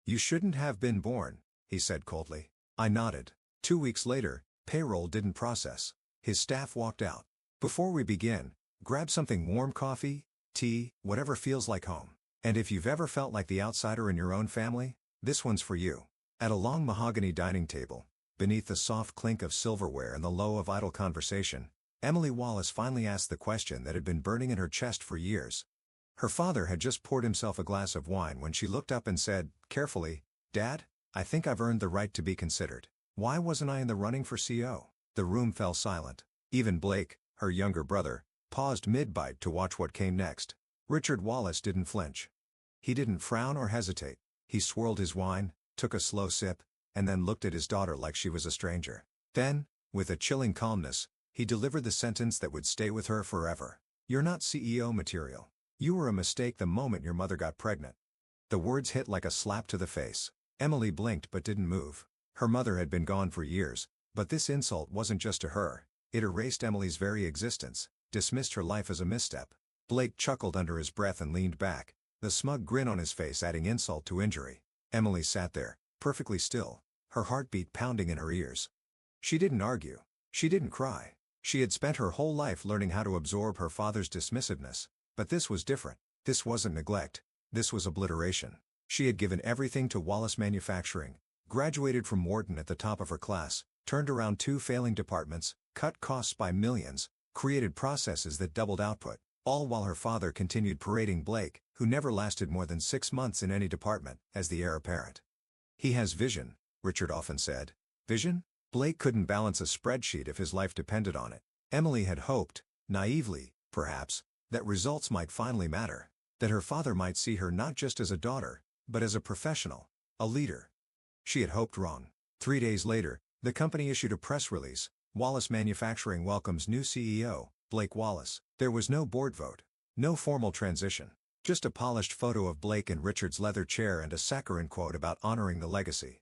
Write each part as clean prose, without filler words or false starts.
"You shouldn't have been born," he said coldly. I nodded. 2 weeks later, payroll didn't process. His staff walked out. "Before we begin, grab something warm, coffee, tea, whatever feels like home. And if you've ever felt like the outsider in your own family, this one's for you." At a long mahogany dining table, beneath the soft clink of silverware and the low of idle conversation, Emily Wallace finally asked the question that had been burning in her chest for years. Her father had just poured himself a glass of wine when she looked up and said, carefully, "Dad, I think I've earned the right to be considered. Why wasn't I in the running for CO?" The room fell silent. Even Blake, her younger brother, paused mid-bite to watch what came next. Richard Wallace didn't flinch. He didn't frown or hesitate. He swirled his wine, took a slow sip, and then looked at his daughter like she was a stranger. Then, with a chilling calmness, he delivered the sentence that would stay with her forever. "You're not CEO material. You were a mistake the moment your mother got pregnant." The words hit like a slap to the face. Emily blinked but didn't move. Her mother had been gone for years, but this insult wasn't just to her. It erased Emily's very existence, dismissed her life as a misstep. Blake chuckled under his breath and leaned back, the smug grin on his face adding insult to injury. Emily sat there, perfectly still, her heartbeat pounding in her ears. She didn't argue. She didn't cry. She had spent her whole life learning how to absorb her father's dismissiveness, but this was different. This wasn't neglect. This was obliteration. She had given everything to Wallace Manufacturing, graduated from Wharton at the top of her class, turned around 2 failing departments, cut costs by millions, created processes that doubled output, all while her father continued parading Blake, who never lasted more than 6 months in any department, as the heir apparent. "He has vision," Richard often said. Vision? Blake couldn't balance a spreadsheet if his life depended on it. Emily had hoped, naively, perhaps, that results might finally matter. That her father might see her not just as a daughter, but as a professional, a leader. She had hoped wrong. 3 days later, the company issued a press release: Wallace Manufacturing welcomes new CEO, Blake Wallace. There was no board vote. No formal transition. Just a polished photo of Blake in Richard's leather chair and a saccharine quote about honoring the legacy.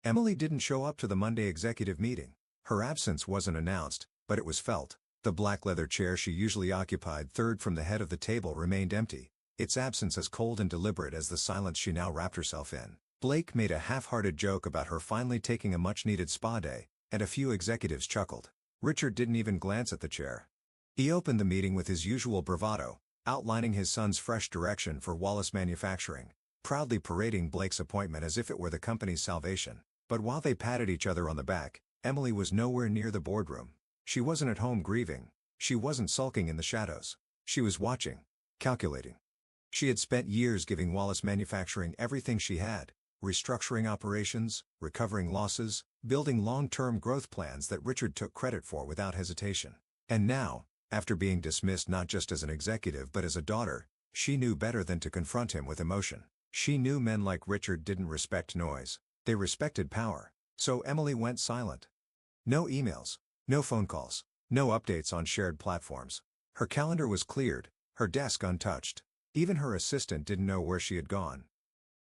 Emily didn't show up to the Monday executive meeting. Her absence wasn't announced, but it was felt. The black leather chair she usually occupied third from the head of the table remained empty, its absence as cold and deliberate as the silence she now wrapped herself in. Blake made a half-hearted joke about her finally taking a much-needed spa day, and a few executives chuckled. Richard didn't even glance at the chair. He opened the meeting with his usual bravado, outlining his son's fresh direction for Wallace Manufacturing, proudly parading Blake's appointment as if it were the company's salvation. But while they patted each other on the back, Emily was nowhere near the boardroom. She wasn't at home grieving. She wasn't sulking in the shadows. She was watching, calculating. She had spent years giving Wallace Manufacturing everything she had, restructuring operations, recovering losses, building long-term growth plans that Richard took credit for without hesitation. And now, after being dismissed not just as an executive but as a daughter, she knew better than to confront him with emotion. She knew men like Richard didn't respect noise. They respected power. So Emily went silent. No emails, no phone calls, no updates on shared platforms. Her calendar was cleared, her desk untouched. Even her assistant didn't know where she had gone.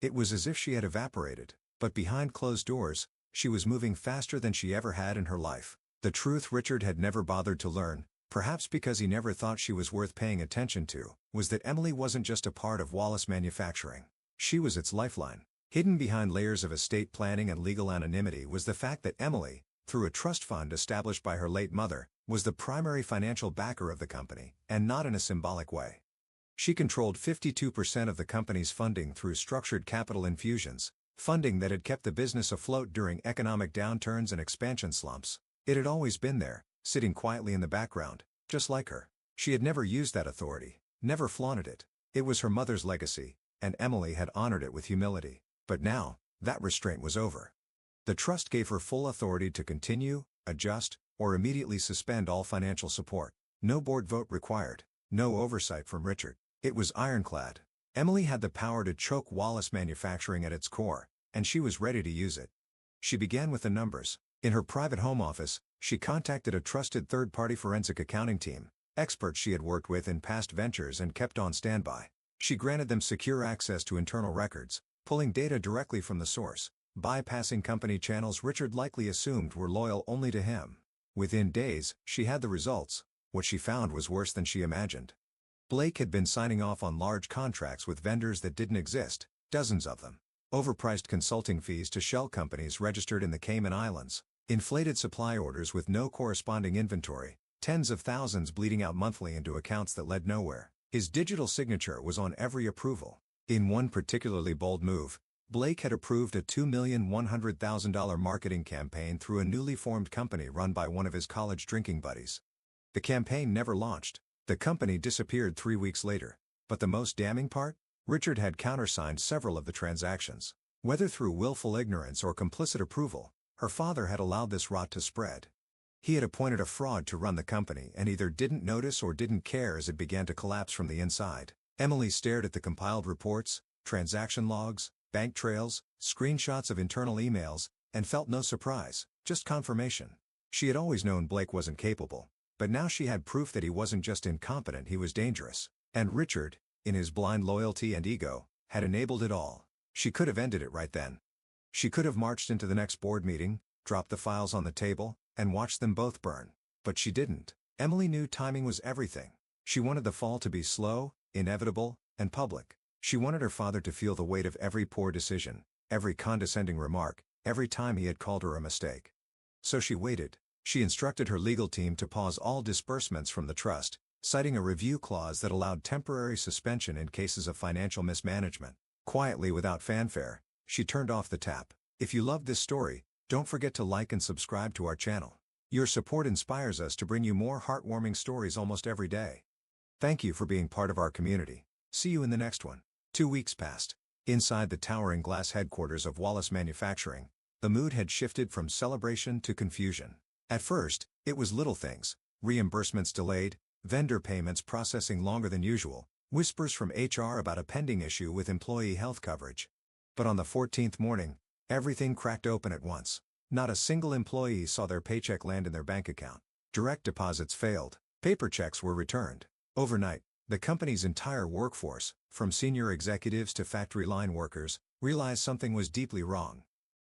It was as if she had evaporated, but behind closed doors, she was moving faster than she ever had in her life. The truth Richard had never bothered to learn, perhaps because he never thought she was worth paying attention to, was that Emily wasn't just a part of Wallace Manufacturing. She was its lifeline. Hidden behind layers of estate planning and legal anonymity was the fact that Emily, through a trust fund established by her late mother, was the primary financial backer of the company, and not in a symbolic way. She controlled 52% of the company's funding through structured capital infusions, funding that had kept the business afloat during economic downturns and expansion slumps. It had always been there, sitting quietly in the background, just like her. She had never used that authority, never flaunted it. It was her mother's legacy, and Emily had honored it with humility. But now, that restraint was over. The trust gave her full authority to continue, adjust, or immediately suspend all financial support. No board vote required. No oversight from Richard. It was ironclad. Emily had the power to choke Wallace Manufacturing at its core, and she was ready to use it. She began with the numbers. In her private home office, she contacted a trusted third-party forensic accounting team, experts she had worked with in past ventures and kept on standby. She granted them secure access to internal records, pulling data directly from the source, bypassing company channels Richard likely assumed were loyal only to him. Within days, she had the results. What she found was worse than she imagined. Blake had been signing off on large contracts with vendors that didn't exist, dozens of them. Overpriced consulting fees to shell companies registered in the Cayman Islands. Inflated supply orders with no corresponding inventory. Tens of thousands bleeding out monthly into accounts that led nowhere. His digital signature was on every approval. In one particularly bold move, Blake had approved a $2,100,000 marketing campaign through a newly formed company run by one of his college drinking buddies. The campaign never launched. The company disappeared 3 weeks later. But the most damning part? Richard had countersigned several of the transactions. Whether through willful ignorance or complicit approval, her father had allowed this rot to spread. He had appointed a fraud to run the company and either didn't notice or didn't care as it began to collapse from the inside. Emily stared at the compiled reports, transaction logs, bank trails, screenshots of internal emails, and felt no surprise, just confirmation. She had always known Blake wasn't capable, but now she had proof that he wasn't just incompetent, he was dangerous. And Richard, in his blind loyalty and ego, had enabled it all. She could have ended it right then. She could have marched into the next board meeting, dropped the files on the table, and watched them both burn. But she didn't. Emily knew timing was everything. She wanted the fall to be slow, inevitable, and public. She wanted her father to feel the weight of every poor decision, every condescending remark, every time he had called her a mistake. So she waited. She instructed her legal team to pause all disbursements from the trust, citing a review clause that allowed temporary suspension in cases of financial mismanagement. Quietly, without fanfare, she turned off the tap. If you loved this story, don't forget to like and subscribe to our channel. Your support inspires us to bring you more heartwarming stories almost every day. Thank you for being part of our community. See you in the next one. 2 weeks passed. Inside the towering glass headquarters of Wallace Manufacturing, the mood had shifted from celebration to confusion. At first, it was little things: reimbursements delayed, vendor payments processing longer than usual, whispers from HR about a pending issue with employee health coverage. But on the 14th morning, everything cracked open at once. Not a single employee saw their paycheck land in their bank account. Direct deposits failed. Paper checks were returned. Overnight, the company's entire workforce, from senior executives to factory line workers, realized something was deeply wrong.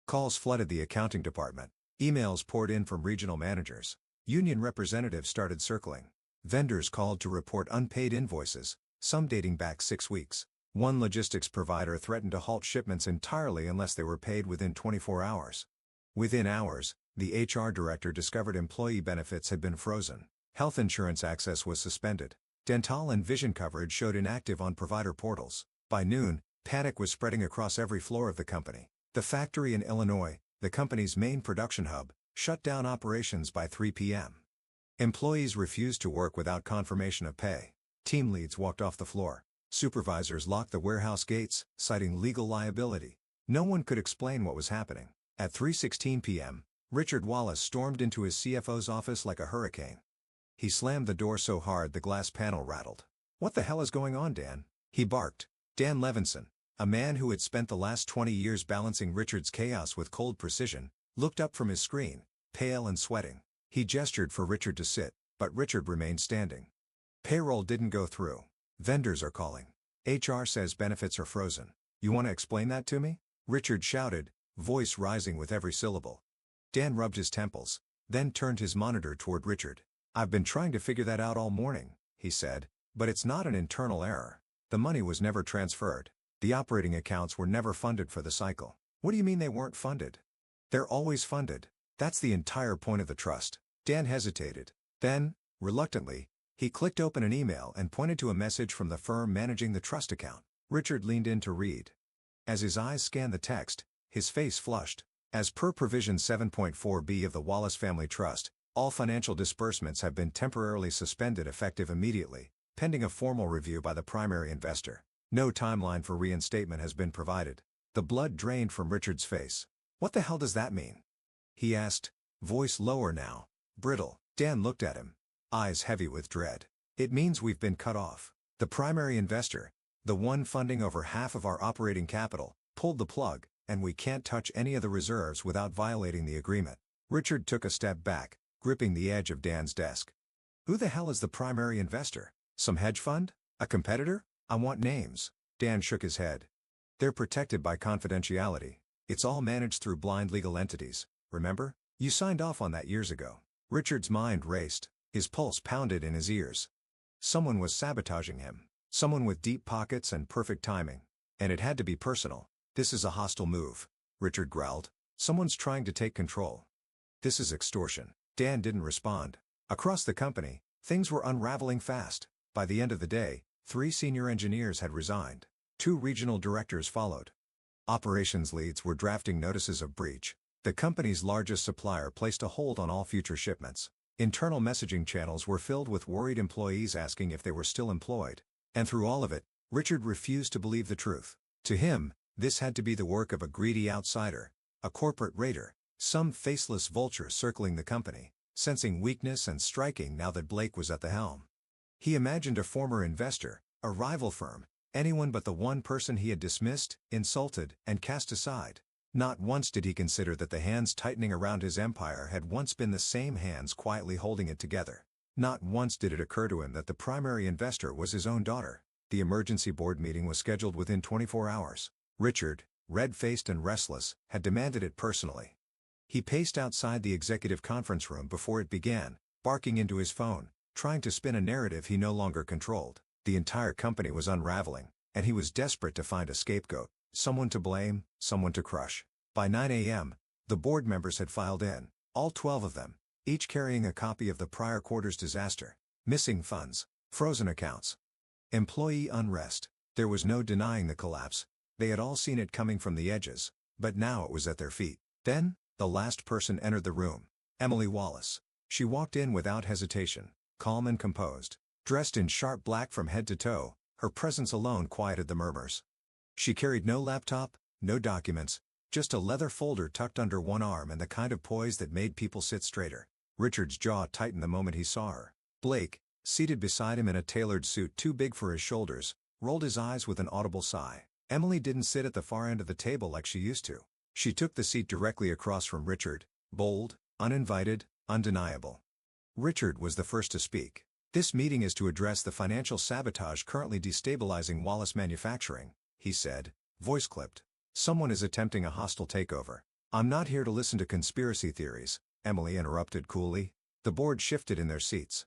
Calls flooded the accounting department. Emails poured in from regional managers. Union representatives started circling. Vendors called to report unpaid invoices, some dating back 6 weeks. One logistics provider threatened to halt shipments entirely unless they were paid within 24 hours. Within hours, the HR director discovered employee benefits had been frozen. Health insurance access was suspended. Dental and vision coverage showed inactive on provider portals. By noon, panic was spreading across every floor of the company. The factory in Illinois, the company's main production hub, shut down operations by 3 p.m. Employees refused to work without confirmation of pay. Team leads walked off the floor. Supervisors locked the warehouse gates, citing legal liability. No one could explain what was happening. At 3:16 p.m., Richard Wallace stormed into his CFO's office like a hurricane. He slammed the door so hard the glass panel rattled. "What the hell is going on, Dan?" he barked. Dan Levinson, a man who had spent the last 20 years balancing Richard's chaos with cold precision, looked up from his screen, pale and sweating. He gestured for Richard to sit, but Richard remained standing. "Payroll didn't go through. Vendors are calling. HR says benefits are frozen. You want to explain that to me?" Richard shouted, voice rising with every syllable. Dan rubbed his temples, then turned his monitor toward Richard. "I've been trying to figure that out all morning," he said, "but it's not an internal error. The money was never transferred. The operating accounts were never funded for the cycle." "What do you mean they weren't funded?" "They're always funded. That's the entire point of the trust." Dan hesitated. Then, reluctantly, he clicked open an email and pointed to a message from the firm managing the trust account. Richard leaned in to read. As his eyes scanned the text, his face flushed. As per Provision 7.4b of the Wallace Family Trust, all financial disbursements have been temporarily suspended effective immediately, pending a formal review by the primary investor. No timeline for reinstatement has been provided. The blood drained from Richard's face. "What the hell does that mean?" he asked, voice lower now, brittle. Dan looked at him, eyes heavy with dread. "It means we've been cut off. The primary investor, the one funding over half of our operating capital, pulled the plug, and we can't touch any of the reserves without violating the agreement." Richard took a step back, gripping the edge of Dan's desk. "Who the hell is the primary investor? Some hedge fund? A competitor? I want names." Dan shook his head. "They're protected by confidentiality. It's all managed through blind legal entities, remember? You signed off on that years ago." Richard's mind raced, his pulse pounded in his ears. Someone was sabotaging him. Someone with deep pockets and perfect timing. And it had to be personal. "This is a hostile move," Richard growled. "Someone's trying to take control. This is extortion." Dan didn't respond. Across the company, things were unraveling fast. By the end of the day, 3 senior engineers had resigned. 2 regional directors followed. Operations leads were drafting notices of breach. The company's largest supplier placed a hold on all future shipments. Internal messaging channels were filled with worried employees asking if they were still employed. And through all of it, Richard refused to believe the truth. To him, this had to be the work of a greedy outsider, a corporate raider, some faceless vulture circling the company, sensing weakness and striking now that Blake was at the helm. He imagined a former investor, a rival firm, anyone but the one person he had dismissed, insulted, and cast aside. Not once did he consider that the hands tightening around his empire had once been the same hands quietly holding it together. Not once did it occur to him that the primary investor was his own daughter. The emergency board meeting was scheduled within 24 hours. Richard, red-faced and restless, had demanded it personally. He paced outside the executive conference room before it began, barking into his phone, trying to spin a narrative he no longer controlled. The entire company was unraveling, and he was desperate to find a scapegoat, someone to blame, someone to crush. By 9 a.m., the board members had filed in, all 12 of them, each carrying a copy of the prior quarter's disaster. Missing funds, frozen accounts, employee unrest. There was no denying the collapse. They had all seen it coming from the edges, but now it was at their feet. Then, the last person entered the room. Emily Wallace. She walked in without hesitation, calm and composed. Dressed in sharp black from head to toe, her presence alone quieted the murmurs. She carried no laptop, no documents, just a leather folder tucked under one arm and the kind of poise that made people sit straighter. Richard's jaw tightened the moment he saw her. Blake, seated beside him in a tailored suit too big for his shoulders, rolled his eyes with an audible sigh. Emily didn't sit at the far end of the table like she used to. She took the seat directly across from Richard, bold, uninvited, undeniable. Richard was the first to speak. "This meeting is to address the financial sabotage currently destabilizing Wallace Manufacturing," he said, voice clipped. "Someone is attempting a hostile takeover." "I'm not here to listen to conspiracy theories," Emily interrupted coolly. The board shifted in their seats.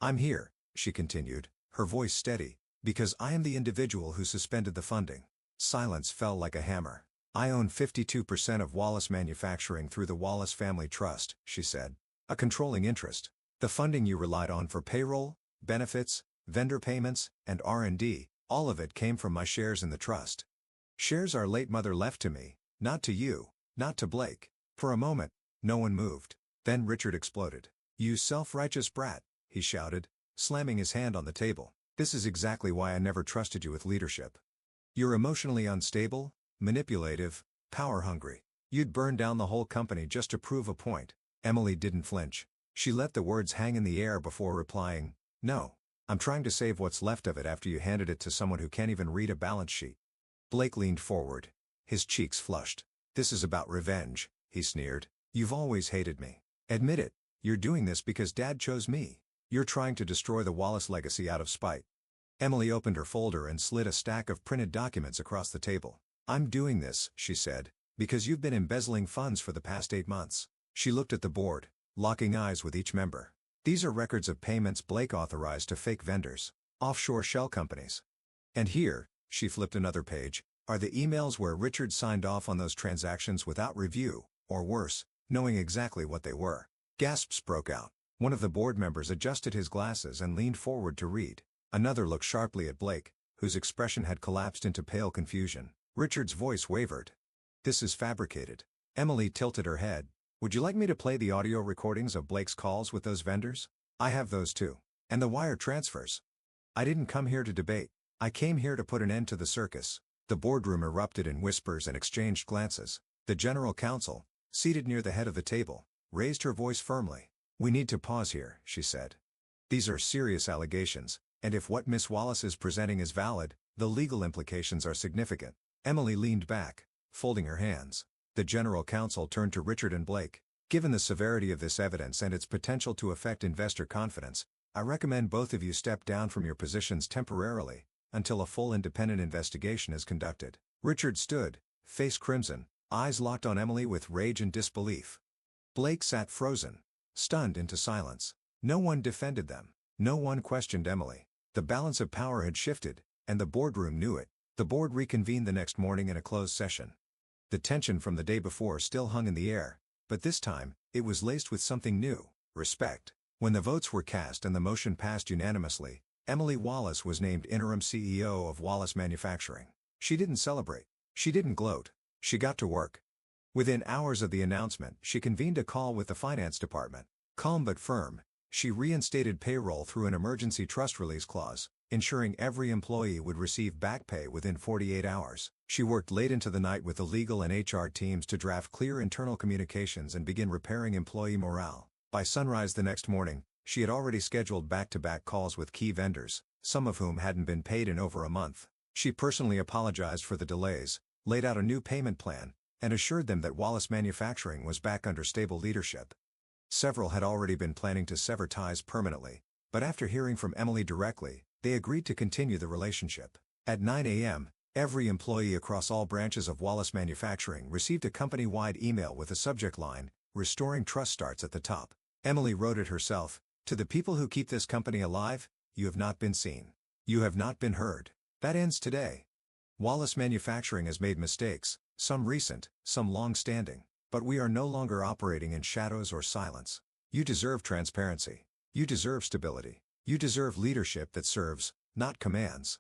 "I'm here," she continued, her voice steady, "because I am the individual who suspended the funding." Silence fell like a hammer. "I own 52% of Wallace Manufacturing through the Wallace Family Trust," she said. "A controlling interest. The funding you relied on for payroll, benefits, vendor payments, and R&D, all of it came from my shares in the trust. Shares our late mother left to me, not to you, not to Blake." For a moment, no one moved. Then Richard exploded. "You self-righteous brat," he shouted, slamming his hand on the table. "This is exactly why I never trusted you with leadership. You're emotionally unstable, manipulative, power-hungry. You'd burn down the whole company just to prove a point." Emily didn't flinch. She let the words hang in the air before replying, "No. I'm trying to save what's left of it after you handed it to someone who can't even read a balance sheet." Blake leaned forward. His cheeks flushed. "This is about revenge," he sneered. "You've always hated me. Admit it. You're doing this because Dad chose me. You're trying to destroy the Wallace legacy out of spite." Emily opened her folder and slid a stack of printed documents across the table. "I'm doing this," she said, "because you've been embezzling funds for the past 8 months." She looked at the board, locking eyes with each member. "These are records of payments Blake authorized to fake vendors, offshore shell companies. And here," she flipped another page, "are the emails where Richard signed off on those transactions without review, or worse, knowing exactly what they were." Gasps broke out. One of the board members adjusted his glasses and leaned forward to read. Another looked sharply at Blake, whose expression had collapsed into pale confusion. Richard's voice wavered. "This is fabricated." Emily tilted her head. "Would you like me to play the audio recordings of Blake's calls with those vendors? I have those too. And the wire transfers. I didn't come here to debate. I came here to put an end to the circus." The boardroom erupted in whispers and exchanged glances. The general counsel, seated near the head of the table, raised her voice firmly. "We need to pause here," she said. "These are serious allegations, and if what Miss Wallace is presenting is valid, the legal implications are significant." Emily leaned back, folding her hands. The general counsel turned to Richard and Blake. "Given the severity of this evidence and its potential to affect investor confidence, I recommend both of you step down from your positions temporarily, until a full independent investigation is conducted." Richard stood, face crimson, eyes locked on Emily with rage and disbelief. Blake sat frozen, stunned into silence. No one defended them. No one questioned Emily. The balance of power had shifted, and the boardroom knew it. The board reconvened the next morning in a closed session. The tension from the day before still hung in the air, but this time, it was laced with something new: respect. When the votes were cast and the motion passed unanimously, Emily Wallace was named interim CEO of Wallace Manufacturing. She didn't celebrate. She didn't gloat. She got to work. Within hours of the announcement, she convened a call with the finance department. Calm but firm, she reinstated payroll through an emergency trust release clause, ensuring every employee would receive back pay within 48 hours. She worked late into the night with the legal and HR teams to draft clear internal communications and begin repairing employee morale. By sunrise the next morning, she had already scheduled back-to-back calls with key vendors, some of whom hadn't been paid in over a month. She personally apologized for the delays, laid out a new payment plan, and assured them that Wallace Manufacturing was back under stable leadership. Several had already been planning to sever ties permanently, but after hearing from Emily directly, they agreed to continue the relationship. At 9 a.m., every employee across all branches of Wallace Manufacturing received a company-wide email with a subject line, "Restoring Trust Starts at the top." Emily wrote it herself: "To the people who keep this company alive, you have not been seen. You have not been heard. That ends today. Wallace Manufacturing has made mistakes, some recent, some long-standing, but we are no longer operating in shadows or silence. You deserve transparency. You deserve stability. You deserve leadership that serves, not commands.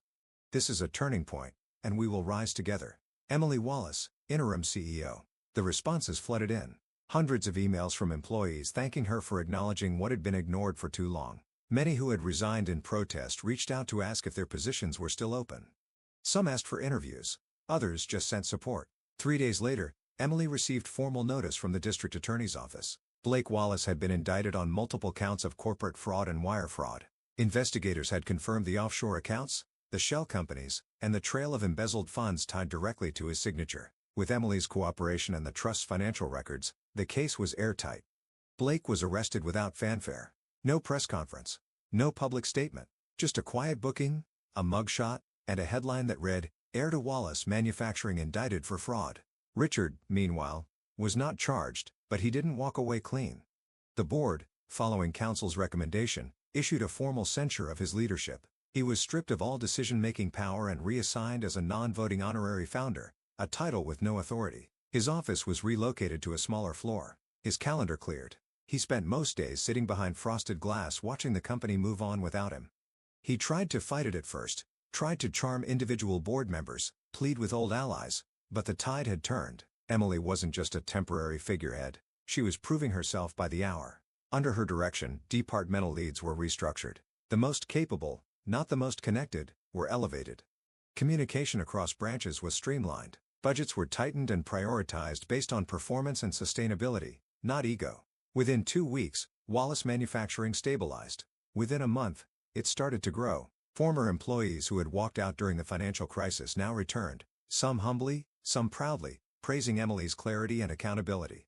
This is a turning point, and we will rise together." Emily Wallace, interim CEO. The responses flooded in. Hundreds of emails from employees thanking her for acknowledging what had been ignored for too long. Many who had resigned in protest reached out to ask if their positions were still open. Some asked for interviews. Others just sent support. 3 days later, Emily received formal notice from the district attorney's office. Blake Wallace had been indicted on multiple counts of corporate fraud and wire fraud. Investigators had confirmed the offshore accounts, the shell companies, and the trail of embezzled funds tied directly to his signature. With Emily's cooperation and the trust's financial records, the case was airtight. Blake was arrested without fanfare. No press conference. No public statement. Just a quiet booking, a mugshot, and a headline that read, "Heir to Wallace Manufacturing indicted for fraud." Richard, meanwhile, was not charged, but he didn't walk away clean. The board, following counsel's recommendation, issued a formal censure of his leadership. He was stripped of all decision-making power and reassigned as a non-voting honorary founder, a title with no authority. His office was relocated to a smaller floor. His calendar cleared. He spent most days sitting behind frosted glass watching the company move on without him. He tried to fight it at first, tried to charm individual board members, plead with old allies, but the tide had turned. Emily wasn't just a temporary figurehead. She was proving herself by the hour. Under her direction, departmental leads were restructured. The most capable, not the most connected, were elevated. Communication across branches was streamlined. Budgets were tightened and prioritized based on performance and sustainability, not ego. Within 2 weeks, Wallace Manufacturing stabilized. Within a month, it started to grow. Former employees who had walked out during the financial crisis now returned, some humbly, some proudly, praising Emily's clarity and accountability.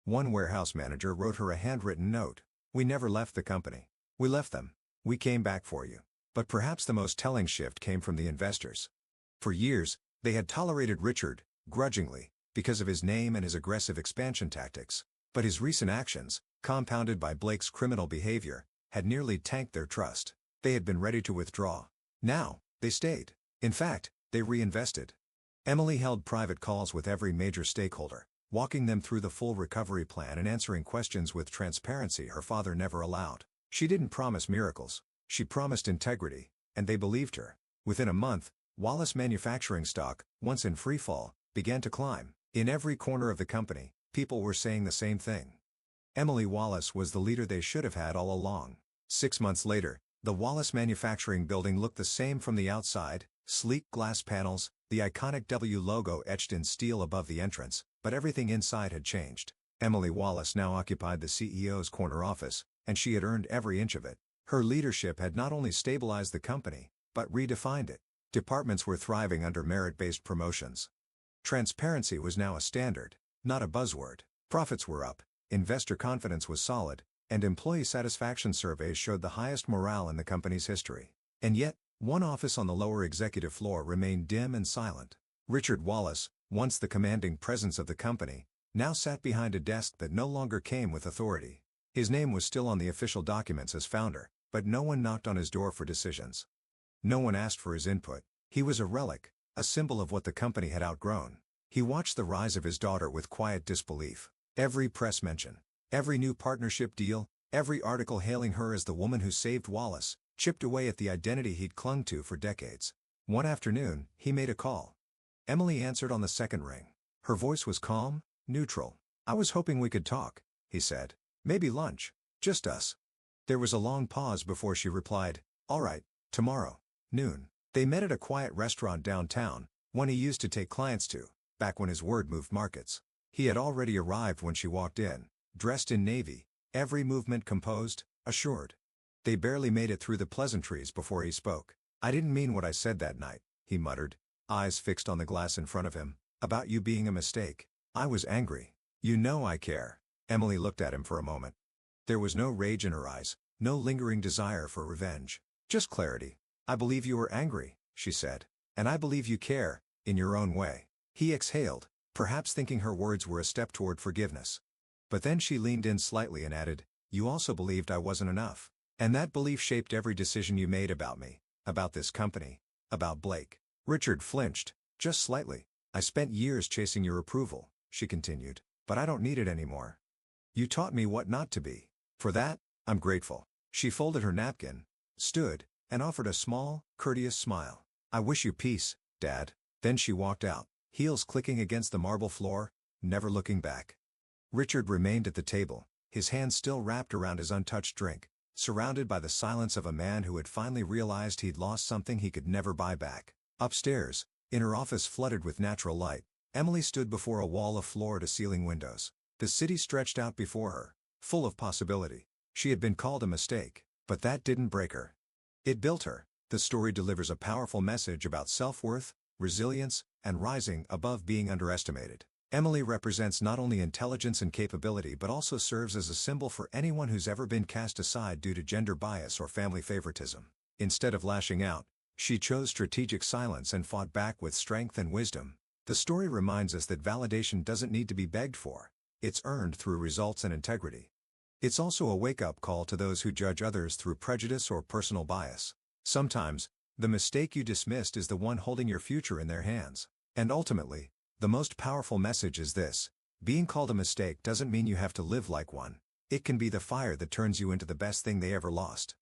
One warehouse manager wrote her a handwritten note: "We never left the company. We left them. We came back for you." But perhaps the most telling shift came from the investors. For years, they had tolerated Richard, grudgingly, because of his name and his aggressive expansion tactics. But his recent actions, compounded by Blake's criminal behavior, had nearly tanked their trust. They had been ready to withdraw. Now, they stayed. In fact, they reinvested. Emily held private calls with every major stakeholder, walking them through the full recovery plan and answering questions with transparency her father never allowed. She didn't promise miracles. She promised integrity, and they believed her. Within a month, Wallace Manufacturing stock, once in free fall, began to climb. In every corner of the company, people were saying the same thing. Emily Wallace was the leader they should have had all along. 6 months later, the Wallace Manufacturing building looked the same from the outside: sleek glass panels, the iconic W logo etched in steel above the entrance, but everything inside had changed. Emily Wallace now occupied the CEO's corner office, and she had earned every inch of it. Her leadership had not only stabilized the company, but redefined it. Departments were thriving under merit-based promotions. Transparency was now a standard, not a buzzword. Profits were up, investor confidence was solid, and employee satisfaction surveys showed the highest morale in the company's history. And yet, one office on the lower executive floor remained dim and silent. Richard Wallace, once the commanding presence of the company, now sat behind a desk that no longer came with authority. His name was still on the official documents as founder, but no one knocked on his door for decisions. No one asked for his input. He was a relic, a symbol of what the company had outgrown. He watched the rise of his daughter with quiet disbelief. Every press mention, every new partnership deal, every article hailing her as the woman who saved Wallace, chipped away at the identity he'd clung to for decades. One afternoon, he made a call. Emily answered on the second ring. Her voice was calm, neutral. "I was hoping we could talk," he said. "Maybe lunch. Just us." There was a long pause before she replied, "All right, tomorrow, noon." They met at a quiet restaurant downtown, one he used to take clients to, back when his word moved markets. He had already arrived when she walked in, dressed in navy, every movement composed, assured. They barely made it through the pleasantries before he spoke. "I didn't mean what I said that night," he muttered, eyes fixed on the glass in front of him, "about you being a mistake. I was angry. You know I care." Emily looked at him for a moment. There was no rage in her eyes, no lingering desire for revenge. Just clarity. "I believe you were angry," she said. "And I believe you care, in your own way." He exhaled, perhaps thinking her words were a step toward forgiveness. But then she leaned in slightly and added, "You also believed I wasn't enough. And that belief shaped every decision you made about me, about this company, about Blake." Richard flinched, just slightly. "I spent years chasing your approval," she continued, "but I don't need it anymore. You taught me what not to be. For that, I'm grateful." She folded her napkin, stood, and offered a small, courteous smile. "I wish you peace, Dad." Then she walked out, heels clicking against the marble floor, never looking back. Richard remained at the table, his hand still wrapped around his untouched drink, surrounded by the silence of a man who had finally realized he'd lost something he could never buy back. Upstairs, in her office flooded with natural light, Emily stood before a wall of floor-to-ceiling windows. The city stretched out before her, full of possibility. She had been called a mistake, but that didn't break her. It built her. The story delivers a powerful message about self-worth, resilience, and rising above being underestimated. Emily represents not only intelligence and capability but also serves as a symbol for anyone who's ever been cast aside due to gender bias or family favoritism. Instead of lashing out, she chose strategic silence and fought back with strength and wisdom. The story reminds us that validation doesn't need to be begged for. It's earned through results and integrity. It's also a wake-up call to those who judge others through prejudice or personal bias. Sometimes, the mistake you dismissed is the one holding your future in their hands. And ultimately, the most powerful message is this: being called a mistake doesn't mean you have to live like one. It can be the fire that turns you into the best thing they ever lost.